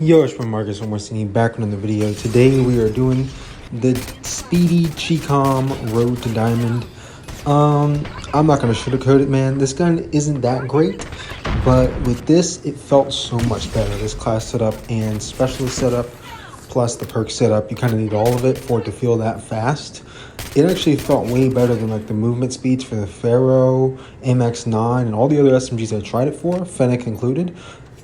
Yo, it's from Marcus from Marcini back on the video. Today we are doing the Speedy Chicom Road to Diamond. I'm not gonna sugarcoat it, man. This gun isn't that great, but with this, it felt so much better. This class setup and specialist setup, plus the perk setup, you kind of need all of it for it to feel that fast. It actually felt way better than like the movement speeds for the Pharaoh, MX9, and all the other SMGs I tried it for, Fennec included.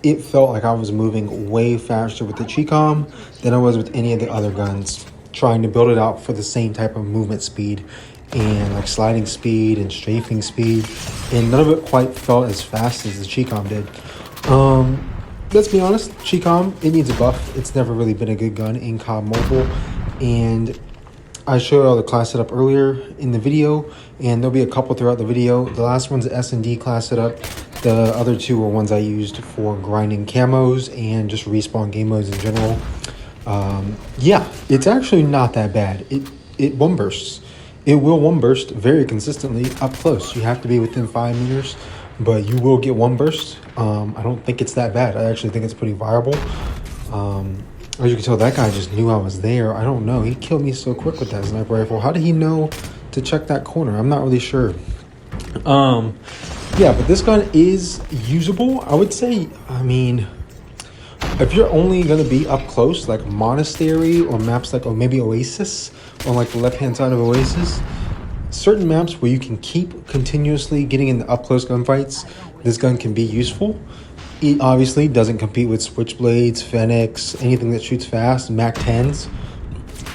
It felt like I was moving way faster with the Chicom than I was with any of the other guns, trying to build it out for the same type of movement speed and like sliding speed and strafing speed, and none of it quite felt as fast as the Chicom did. Let's be honest, Chicom, it needs a buff. It's never really been a good gun in COD Mobile, and I showed all the class setup earlier in the video, and there'll be a couple throughout the video. The last one's the S&D class setup. The other two were ones I used for grinding camos and just respawn game modes in general. Yeah, it's actually not that bad. It one bursts. It will one burst very consistently up close. You have to be within 5 meters, but you will get one burst. I don't think it's that bad. I actually think it's pretty viable. As you can tell, that guy just knew I was there. I don't know. He killed me so quick with that sniper rifle. How did he know to check that corner? I'm not really sure. Yeah, but this gun is usable. I would say, I mean, if you're only going to be up close, like Monastery or maps like, or maybe Oasis, on like the left-hand side of Oasis, certain maps where you can keep continuously getting in the up-close gunfights, this gun can be useful. It obviously doesn't compete with Switchblades, Fennecs, anything that shoots fast, MAC-10s.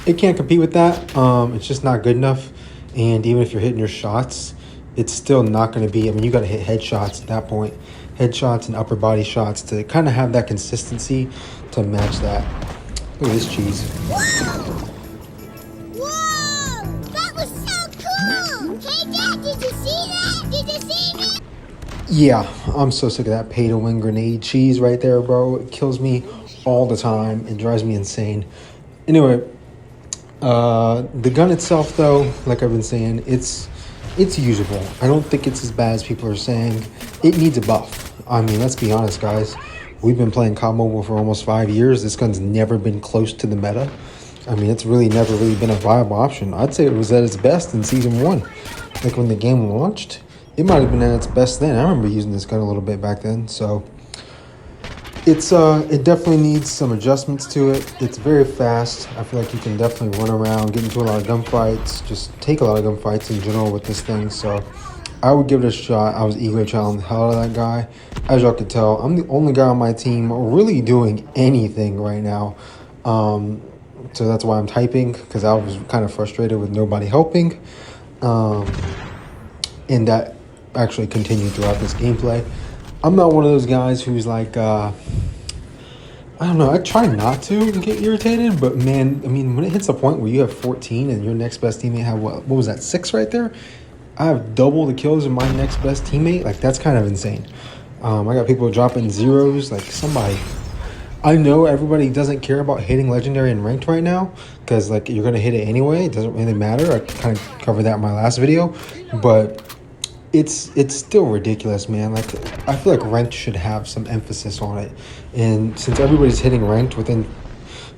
It can't compete with that. It's just not good enough. And even if you're hitting your shots, it's still not going to be, I mean, you got to hit headshots at that point. Headshots and upper body shots to kind of have that consistency to match that. Look at this cheese. Whoa! Whoa! That was so cool! Hey, Dad, did you see that? Did you see me? Yeah, I'm so sick of that pay-to-win grenade cheese right there, bro. It kills me all the time. It drives me insane. Anyway, the gun itself, though, like I've been saying, it's usable. I don't think it's as bad as people are saying. It needs a buff. I mean, let's be honest, guys. We've been playing COD Mobile for almost 5 years. This gun's never been close to the meta. I mean, it's really never really been a viable option. I'd say it was at its best in Season 1. Like when the game launched, it might have been at its best then. I remember using this gun a little bit back then. So it definitely needs some adjustments to it. It's very fast. I feel like you can definitely run around, get into a lot of gunfights, just take a lot of gunfights in general with this thing. So I would give it a shot. I was eager to challenge the hell out of that guy. As y'all can tell, I'm the only guy on my team really doing anything right now. So that's why I'm typing, because I was kind of frustrated with nobody helping. And that actually continued throughout this gameplay. I'm not one of those guys who's like, I don't know, I try not to get irritated, but man, I mean, when it hits a point where you have 14 and your next best teammate have, what was that, 6 right there? I have double the kills of my next best teammate. Like, that's kind of insane. I got people dropping zeros, like somebody. I know everybody doesn't care about hitting legendary and ranked right now, because like you're going to hit it anyway. It doesn't really matter. I kind of covered that in my last video, but it's still ridiculous, man. Like, I feel like ranked should have some emphasis on it. And since everybody's hitting ranked you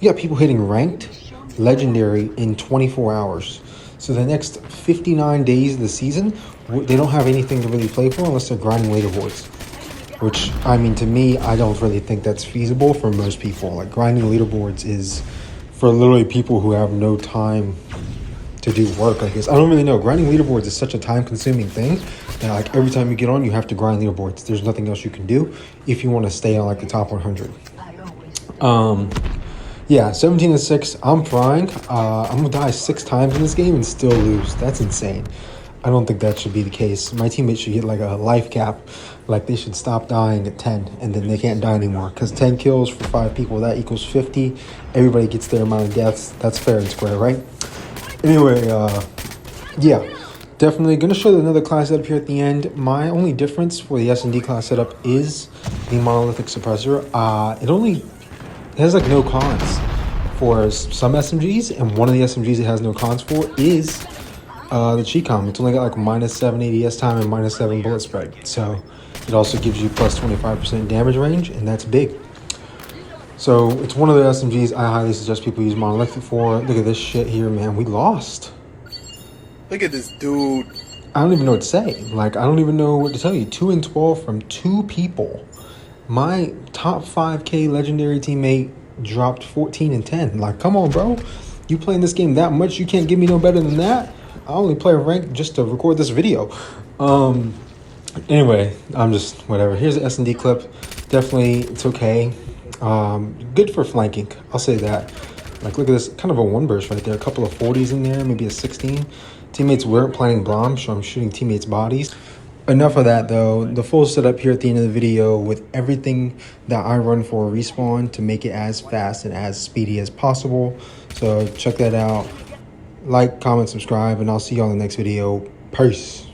got people hitting ranked legendary in 24 hours. So the next 59 days of the season, they don't have anything to really play for unless they're grinding leaderboards. Which, I mean, to me, I don't really think that's feasible for most people. Like, grinding leaderboards is for literally people who have no time to do work, I guess. I don't really know. Grinding leaderboards is such a time-consuming thing that, like, every time you get on, you have to grind leaderboards. There's nothing else you can do if you want to stay on, like, the top 100. Yeah, 17-6. I'm trying. I'm going to die 6 times in this game and still lose. That's insane. I don't think that should be the case. My teammates should get, like, a life cap. Like, they should stop dying at 10, and then they can't die anymore. Because 10 kills for 5 people, that equals 50. Everybody gets their amount of deaths. That's fair and square, right? Anyway, yeah, definitely going to show another class setup here at the end. My only difference for the S&D class setup is the monolithic suppressor. It has like no cons for some SMGs, and one of the SMGs it has no cons for is the Chicom. It's only got like -7 ADS time and -7 bullet spread. So it also gives you plus 25% damage range, and that's big. So it's one of the SMGs I highly suggest people use Monolithic for. Look at this shit here, man. We lost. Look at this dude. I don't even know what to say. Like, I don't even know what to tell you. 2 and 12 from 2 people. My top 5K legendary teammate dropped 14 and 10. Like, come on, bro. You playing this game that much, you can't give me no better than that? I only play rank just to record this video. Anyway, I'm just whatever. Here's an S&D clip. Definitely, it's okay. Good for flanking. I'll say that. Like, look at this. Kind of a one burst right there. A couple of 40s in there, maybe a 16. Teammates weren't planning bomb, so I'm shooting teammates' bodies. Enough of that, though. The full setup here at the end of the video with everything that I run for respawn to make it as fast and as speedy as possible. So check that out. Like, comment, subscribe, and I'll see you on the next video. Peace.